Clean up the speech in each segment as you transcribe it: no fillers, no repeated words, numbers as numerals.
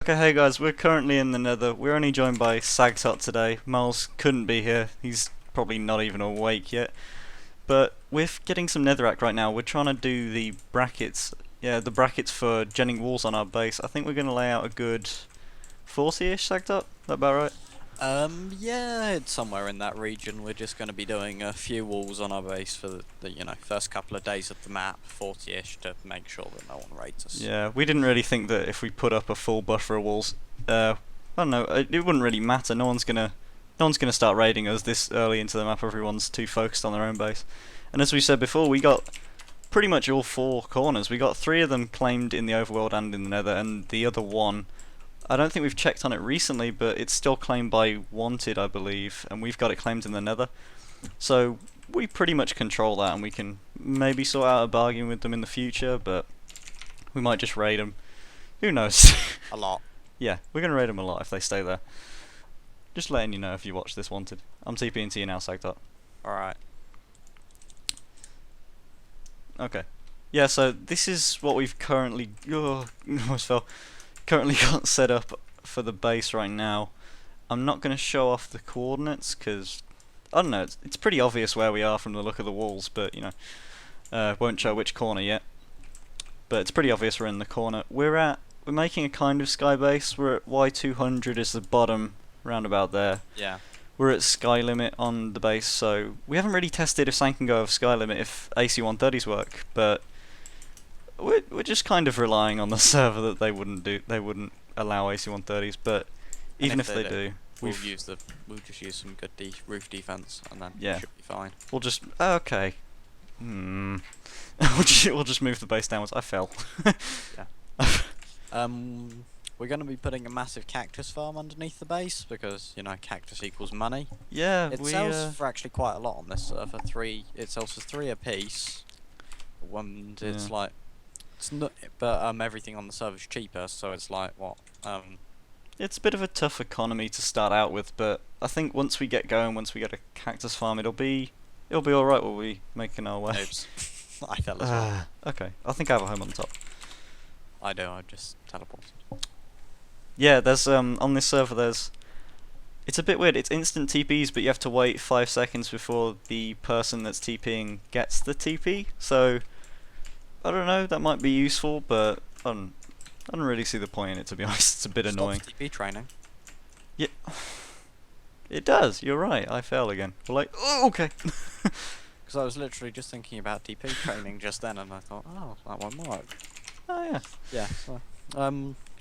Okay, hey guys, we're currently in the Nether. We're only joined by Sagtot today. Miles couldn't be here. He's probably not even awake yet. But we're getting some netherrack right now. We're trying to do the brackets. Yeah, the brackets for genning walls on our base. I think we're going to lay out a good 40-ish Sagtot. That about right? Yeah, it's somewhere in that region. We're just going to be doing a few walls on our base for the first couple of days of the map, 40-ish, to make sure that no one raids us. Yeah, we didn't really think that if we put up a full buffer of walls, I don't know, it wouldn't really matter. No one's gonna start raiding us this early into the map. Everyone's too focused on their own base. And as we said before, we got pretty much all four corners. We got 3 of them claimed in the overworld and in the Nether, and the other one, I don't think we've checked on it recently, but it's still claimed by Wanted, I believe, and we've got it claimed in the Nether. So we pretty much control that, and we can maybe sort out a bargain with them in the future, but we might just raid them. Who knows? A lot. Yeah, we're going to raid them a lot if they stay there. Just letting you know if you watch this Wanted. I'm TPing to you now, Sagtot. Alright. Okay. Yeah, so this is what we've currently... almost fell. Currently got set up for the base right now. I'm not going to show off the coordinates because I don't know, it's pretty obvious where we are from the look of the walls, but you know, won't show which corner yet. But it's pretty obvious we're in the corner. We're making a kind of sky base. We're at Y200 is the bottom, round about there. Yeah. We're at sky limit on the base, so we haven't really tested if Sang can go over sky limit if AC-130s work, but we're just kind of relying on the server that they wouldn't allow AC-130s, but even if they do, we'll just use some good roof defense, and then yeah, it should be fine. We'll just okay. we'll just move the base downwards. I fell. Yeah. We're going to be putting a massive cactus farm underneath the base because cactus equals money. Yeah, it sells for actually quite a lot on this server. It sells for 3 a piece. It's like. It's not, but everything on the server's cheaper, so it's like what? It's a bit of a tough economy to start out with, but I think once we get going, once we get a cactus farm, it'll be all right. We'll be making our way. Oops, I fell as well. Okay, I think I have a home on top. I do. I just teleported. Yeah, there's on this server there's. It's a bit weird. It's instant TPs, but you have to wait 5 seconds before the person that's TPing gets the TP. So. I don't know, that might be useful, but I don't really see the point in it, to be honest. It's a bit annoying. TP training. Yeah, it does. You're right. I fail again. We're like, oh, okay. Because I was literally just thinking about TP training just then, and I thought, oh, that won't work. Oh yeah. Yeah. So,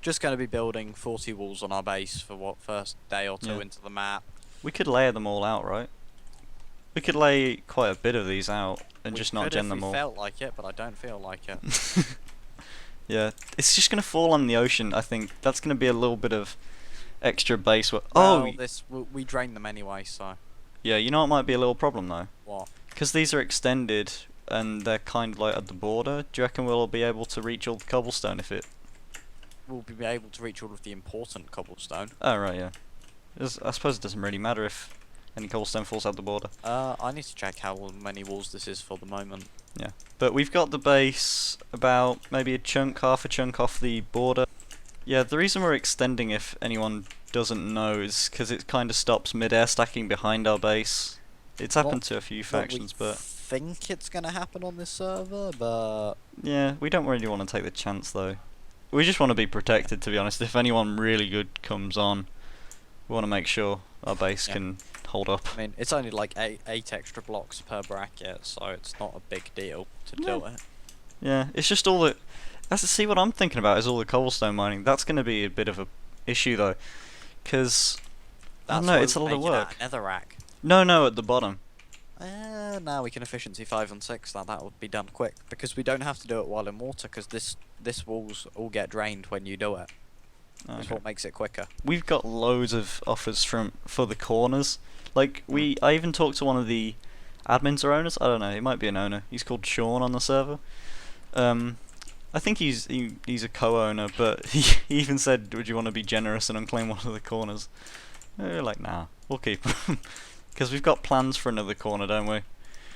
just going to be building 40 walls on our base for first day or 2 into the map. We could layer them all out, right? We could lay quite a bit of these out and just not gen them all. We felt like it, but I don't feel like it. Yeah, it's just gonna fall on the ocean. I think that's gonna be a little bit of extra base work. Well, we drain them anyway, so. Yeah, you know what might be a little problem though? What? Because these are extended and they're kind of like at the border. Do you reckon we'll be able to reach all the cobblestone if it? We'll be able to reach all of the important cobblestone. Oh right, yeah. I suppose it doesn't really matter if any cobblestone falls out the border. I need to check how many walls this is for the moment. Yeah, but we've got the base about maybe half a chunk off the border. Yeah, the reason we're extending, if anyone doesn't know, is because it kind of stops mid-air stacking behind our base. It's happened to a few factions, but... I think it's going to happen on this server, but... Yeah, we don't really want to take the chance, though. We just want to be protected, to be honest. If anyone really good comes on, we want to make sure our base can hold up. I mean, it's only like 8 extra blocks per bracket, so it's not a big deal to do it. Yeah, it's just all that... See, what I'm thinking about is all the cobblestone mining. That's going to be a bit of a issue, though. Because... I don't know, it's a lot of work. Netherrack. No, at the bottom. Now we can efficiency 5 and 6, that would be done quick. Because we don't have to do it while in water, because this walls all get drained when you do it. That's what makes it quicker. We've got loads of offers for the corners. Like I even talked to one of the admins or owners. I don't know. He might be an owner. He's called Sean on the server. I think he's a co-owner, but he even said, "Would you want to be generous and unclaim one of the corners?" We're like, nah, we'll keep them because we've got plans for another corner, don't we?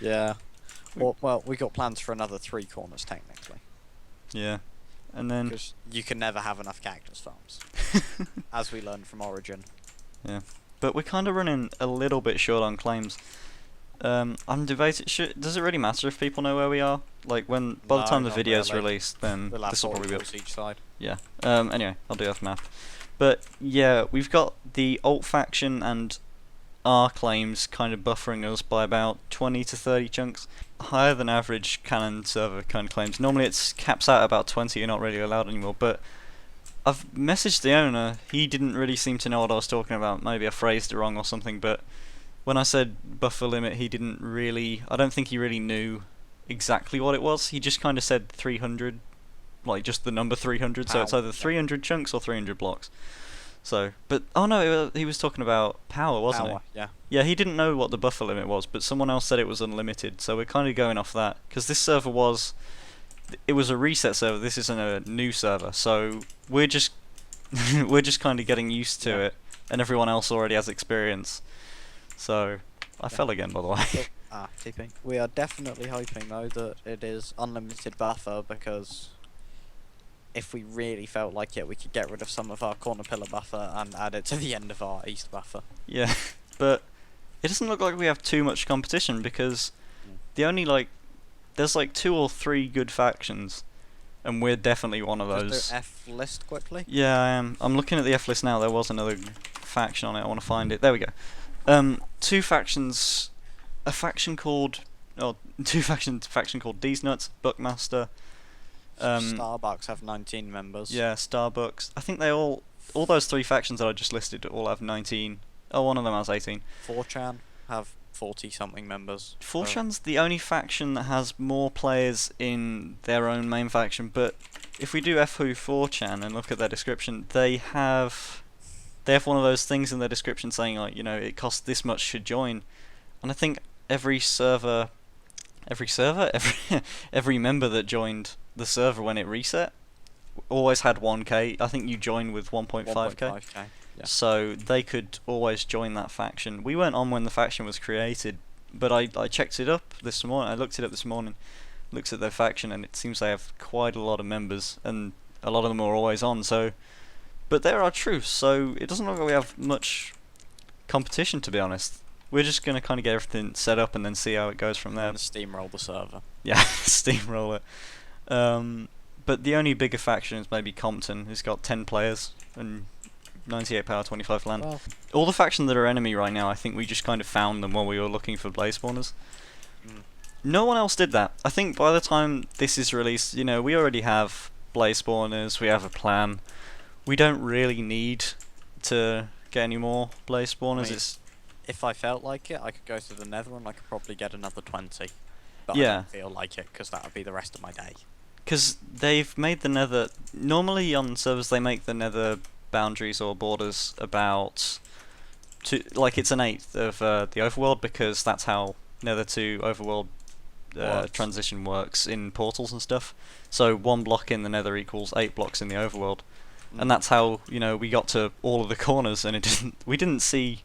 Yeah. Well, we got plans for another 3 corners technically. Yeah. And then... Because you can never have enough cactus farms. as we learned from Origin. Yeah, but we're kind of running a little bit short on claims. I'm debating. Does it really matter if people know where we are? Like by the No, time the not video's really. released, then We'll have this will 40 probably be. balls each side. Yeah. Anyway, I'll do off map. But yeah, we've got the alt faction and our claims kind of buffering us by about 20 to 30 chunks. Higher than average canon server kind of claims. Normally it's caps out about 20, you're not really allowed anymore. But I've messaged the owner, he didn't really seem to know what I was talking about. Maybe I phrased it wrong or something, but when I said buffer limit, he didn't really, I don't think he really knew exactly what it was. He just kind of said 300, like just the number 300, so it's either 300 chunks or 300 blocks. So, but, oh no, he was talking about power, wasn't he? Power, yeah. Yeah, he didn't know what the buffer limit was, but someone else said it was unlimited, so we're kind of going off that. Because this server it was a reset server, this isn't a new server, so we're just, we're just kind of getting used to it, and everyone else already has experience. So, I fell again, by the way. TP. We are definitely hoping, though, that it is unlimited buffer, because if we really felt like it, we could get rid of some of our corner pillar buffer and add it to the end of our east buffer. Yeah, but it doesn't look like we have too much competition, because the only, there's 2 or 3 good factions, and we're definitely one of those. Just do F list quickly? Yeah, I am. I'm looking at the F list now, there was another faction on it, I want to find it. There we go. 2 factions, a faction called, faction called D's Nuts, Buckmaster. Starbucks have 19 members. Yeah, Starbucks. I think all those 3 factions that I just listed all have 19. Oh, one of them has 18. 4chan have 40 something members. 4chan's the only faction that has more players in their own main faction, but if we do FWho 4chan and look at their description, they have one of those things in their description saying, like, you know, it costs this much to join. And I think every member that joined the server when it reset always had 1k. I think you join with 1.5k. Yeah. So they could always join that faction. We weren't on when the faction was created, but I checked it up this morning. I looked it up this morning, looked at their faction, and it seems they have quite a lot of members, and a lot of them are always on. So, but there are truths, so it doesn't look like we have much competition, to be honest. We're just going to kind of get everything set up and then see how it goes from there. And steamroll the server. Yeah, steamroll it. But the only bigger faction is maybe Kolten, who's got 10 players and 98 power, 25 land. Well, all the factions that are enemy right now, I think we just kind of found them while we were looking for blaze spawners. No one else did that. I think by the time this is released, you know, we already have blaze spawners, we have a plan. We don't really need to get any more blaze spawners. I mean, if I felt like it, I could go to the nether and I could probably get another 20. But Yeah. I don't feel like it, because that would be the rest of my day. Because they've made the nether... Normally on servers they make the nether boundaries or borders about... it's an 1/8 of the overworld, because that's how nether to overworld transition works in portals and stuff. So 1 block in the nether equals 8 blocks in the overworld. And that's how, you know, we got to all of the corners, and we didn't see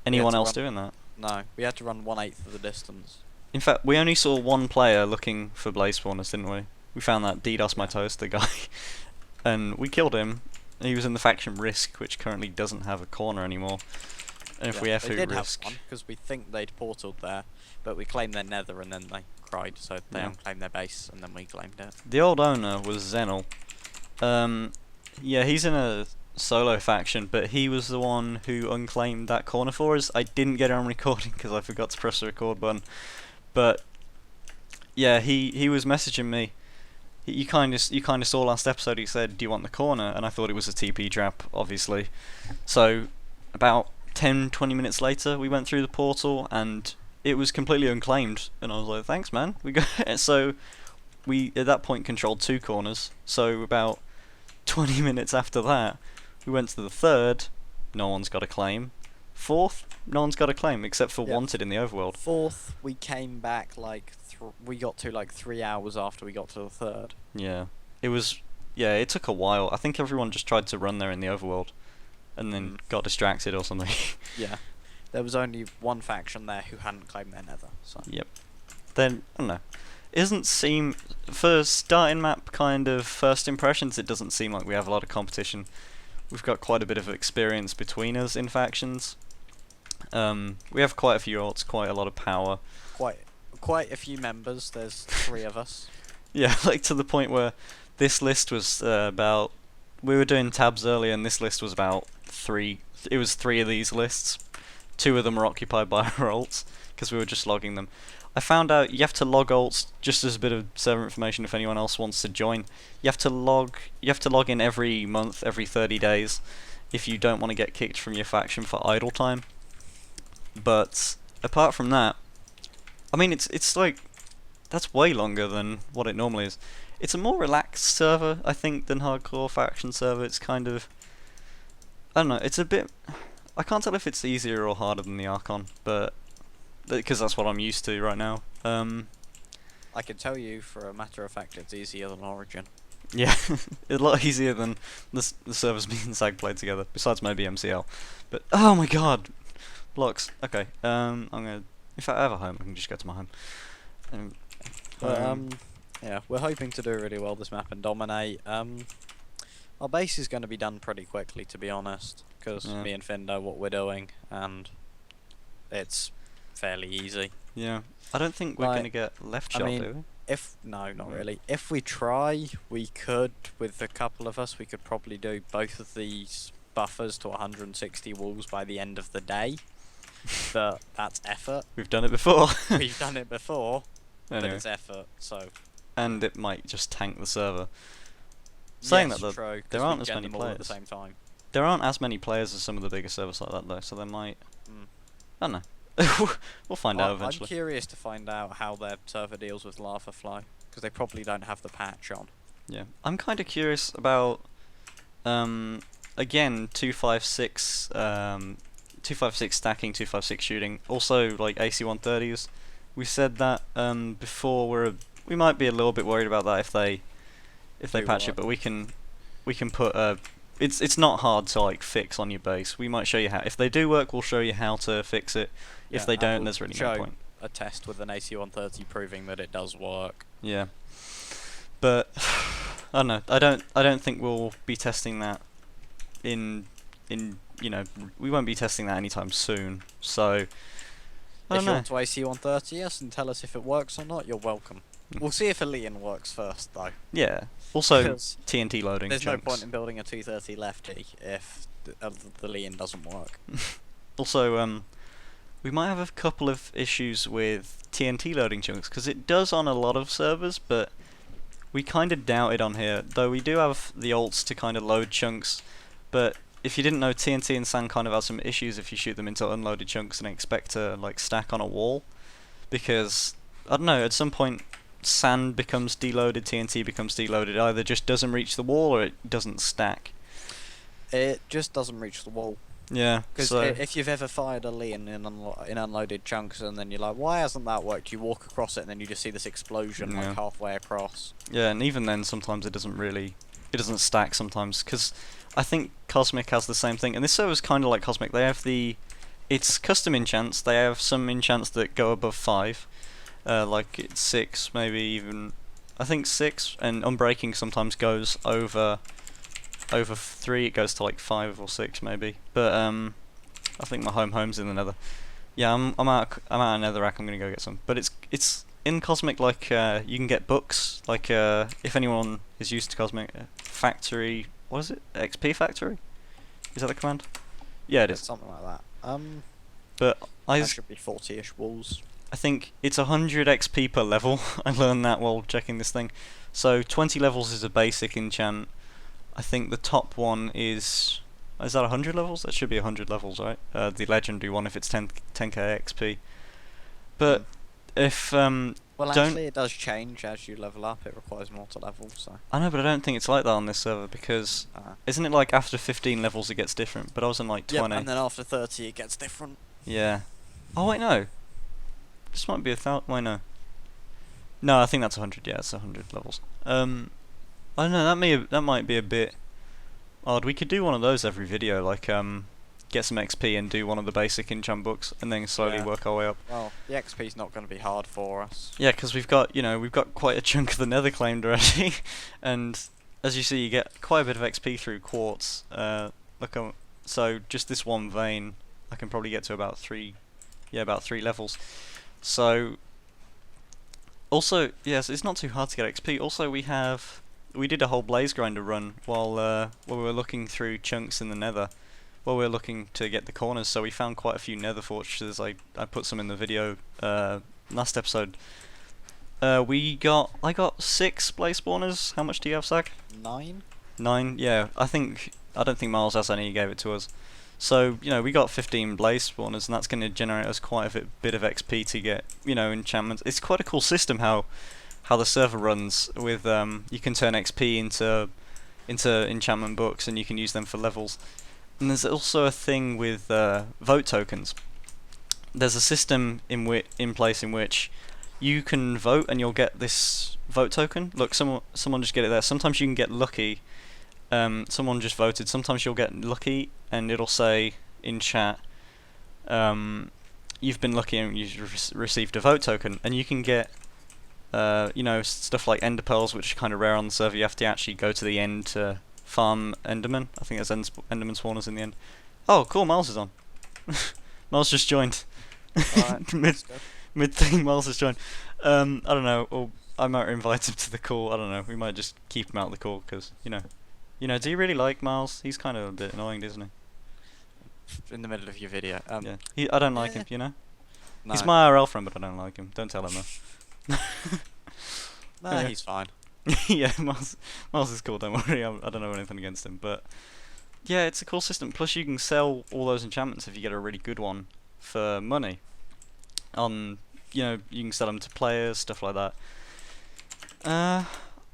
anyone else doing that. No, we had to run 1/8 of the distance. In fact, we only saw 1 player looking for blaze spawners, didn't we? We found that DDoS my toast, the guy, and we killed him. He was in the faction Risk, which currently doesn't have a corner anymore. And if we FWho they did Risk, have one, because we think they'd portaled there, but we claimed their nether and then they cried, so they unclaimed their base and then we claimed it. the old owner was Zenel. Yeah, he's in a solo faction, but he was the one who unclaimed that corner for us. I didn't get it on recording because I forgot to press the record button. But yeah, he was messaging me. You kind of saw last episode. He said, "Do you want the corner?" And I thought it was a TP trap, obviously. So about 10-20 minutes later, we went through the portal and it was completely unclaimed. And I was like, "Thanks, man." We got it. So we at that point controlled 2 corners. So about 20 minutes after that, we went to the 3rd. No one's got a claim. 4th, no one's got a claim except for Wanted in the overworld. 4th, we came back we got to 3 hours after we got to the 3rd. Yeah, it took a while. I think everyone just tried to run there in the overworld, and then got distracted or something. Yeah, there was only 1 faction there who hadn't claimed their nether. So. Yep. Then I don't know. Doesn't seem, for starting map kind of first impressions, it doesn't seem like we have a lot of competition. we've got quite a bit of experience between us in factions. We have quite a few alts, quite a lot of power. Quite a few members. There's 3 of us. Yeah, like to the point where this list was about. We were doing tabs earlier, and this list was about 3. It was 3 of these lists. 2 of them were occupied by our alts because we were just logging them. I found out you have to log alts just as a bit of server information if anyone else wants to join. You have to log in every month, every 30 days, if you don't want to get kicked from your faction for idle time. But apart from that, I mean, it's like that's way longer than what it normally is. It's a more relaxed server, I think, than hardcore faction server. It's kind of, I don't know. It's a bit. I can't tell if it's easier or harder than the Archon, but because that's what I'm used to right now. I can tell you for a matter of fact, it's easier than Origin. Yeah, a lot easier than the servers me and Zag played together. Besides maybe MCL, but oh my god, blocks. Okay, I'm gonna. If I have a home, I can just go to my home. Yeah, we're hoping to do really well this map and dominate. Our base is going to be done pretty quickly, to be honest, because me and Finn know what we're doing, and it's fairly easy. Yeah, I don't think we're going to get left shot, do we? No, not really. If we try, we could, with a couple of us, we could probably do both of these buffers to 160 walls by the end of the day. But that's effort. We've done it before. We've done it before, anyway. but it's effort, so... And it might just tank the server. Saying yes, that, true, there aren't as many players. At the same time. There aren't as many players as some of the bigger servers like that, though, so they might... I don't know. We'll find out eventually. I'm curious to find out how their server deals with lava flow, because they probably don't have the patch on. Yeah, I'm kind of curious about, again, 256, 256 stacking, 256 shooting. Also, like AC-130s. We said that before. We might be a little bit worried about that if they patch it, but we can put it's not hard to like fix on your base. We might show you how. If they do work, we'll show you how to fix it. If they don't, there's really no point. A test with an AC-130 proving that it does work. Yeah, but I don't know. I don't think we'll be testing that in we won't be testing that anytime soon. So if you want to AC-130 us and tell us if it works or not, you're welcome. We'll see if a Leon works first, though. Yeah. Also, TNT loading. There's no point in building a 230 lefty if the Leon doesn't work. Also, we might have a couple of issues with TNT loading chunks, because it does on a lot of servers, but we kind of doubt it on here. Though we do have the ults to kind of load chunks, but if you didn't know, TNT and sand kind of have some issues if you shoot them into unloaded chunks and expect to like stack on a wall, because I don't know, at some point sand becomes deloaded, TNT becomes deloaded. It either just doesn't reach the wall or it doesn't stack. It just doesn't reach the wall. Yeah. Because if you've ever fired a Leon in unloaded chunks and then you're like, why hasn't that worked? You walk across it and then you just see this explosion like halfway across. Yeah, and even then sometimes it doesn't stack sometimes, because I think Cosmic has the same thing, and this server's kind of like Cosmic. They have it's custom enchants. They have some enchants that go above 5. Like it's 6, maybe even, I think 6, and Unbreaking sometimes goes over 3. It goes to like 5 or 6 maybe. But I think my home's in the Nether. Yeah, I'm out of Netherrack. I'm gonna go get some. But it's in Cosmic, like you can get books. Like if anyone is used to Cosmic, Factory. What is it? XP Factory? Is that the command? Yeah, it is. Something like that. But that should be 40-ish walls. I think it's 100 XP per level. I learned that while checking this thing. So 20 levels is a basic enchant. I think the top one is that 100 levels? That should be 100 levels, right? The legendary one if it's 10k XP. But if well, actually, it does change as you level up. It requires more to level, so... I know, but I don't think it's like that on this server, because... Isn't it like after 15 levels it gets different? But I was in like 20. Yep, and then after 30 it gets different. Yeah. Oh, wait, no. This might be 1,000... Wait, no. No, I think that's 100, yeah, it's 100 levels. I don't know, that might be a bit odd. We could do one of those every video, like, get some XP and do one of the basic enchant books, and then slowly work our way up. Well, the XP's not going to be hard for us. Yeah, because we've got quite a chunk of the Nether claimed already, and as you see, you get quite a bit of XP through quartz. Look, so just this one vein, I can probably get to about about 3 levels. So also, yes, it's not too hard to get XP. Also, we did a whole blaze grinder run while we were looking through chunks in the Nether. While we were looking to get the corners, so we found quite a few Nether fortresses. I put some in the video last episode. I got 6 blaze spawners. How much do you have, Zach? 9. 9. Yeah, I don't think Miles has any. He gave it to us. So we got 15 blaze spawners, and that's going to generate us quite a bit of XP to get enchantments. It's quite a cool system how the server runs. With you can turn XP into enchantment books, and you can use them for levels. And there's also a thing with vote tokens. There's a system in place in which you can vote and you'll get this vote token. Look, someone just get it there. Sometimes you can get lucky. Someone just voted. Sometimes you'll get lucky and it'll say in chat, you've been lucky and you've received a vote token. And you can get stuff like ender pearls, which are kind of rare on the server. You have to actually go to the end to farm enderman. I think there's enderman spawners in the end. Oh, cool, Miles is on. Miles just joined. Alright, Mid thing, Miles has joined. I don't know, or I might invite him to the call. I don't know. We might just keep him out of the call because do you really like Miles? He's kind of a bit annoying, isn't he? in the middle of your video. Yeah. I don't like him. No. He's my IRL friend, but I don't like him. Don't tell him though. No, Yeah. he's fine. Yeah, Miles is cool. Don't worry. I don't know anything against him, but yeah, it's a cool system. Plus, you can sell all those enchantments if you get a really good one for money. You can sell them to players, stuff like that.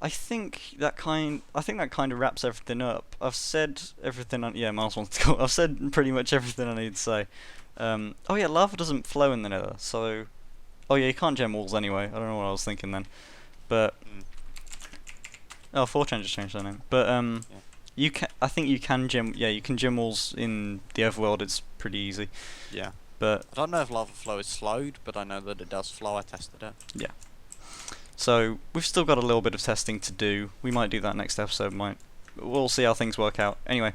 I think that kind of wraps everything up. I've said everything. Miles wants to go. I've said pretty much everything I need to say. Oh yeah, lava doesn't flow in the Nether, so. Oh yeah, you can't gem walls anyway. I don't know what I was thinking then, but. Oh, 4chan just changed their name. But you can. I think you can gem. Yeah, you can gem walls in the overworld. It's pretty easy. Yeah. But I don't know if lava flow is slowed, but I know that it does flow. I tested it. yeah. So we've still got a little bit of testing to do. We might do that next episode. We'll see how things work out. Anyway,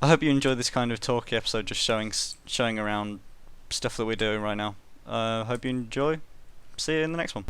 I hope you enjoyed this kind of talky episode, just showing around stuff that we're doing right now. Hope you enjoy. See you in the next one.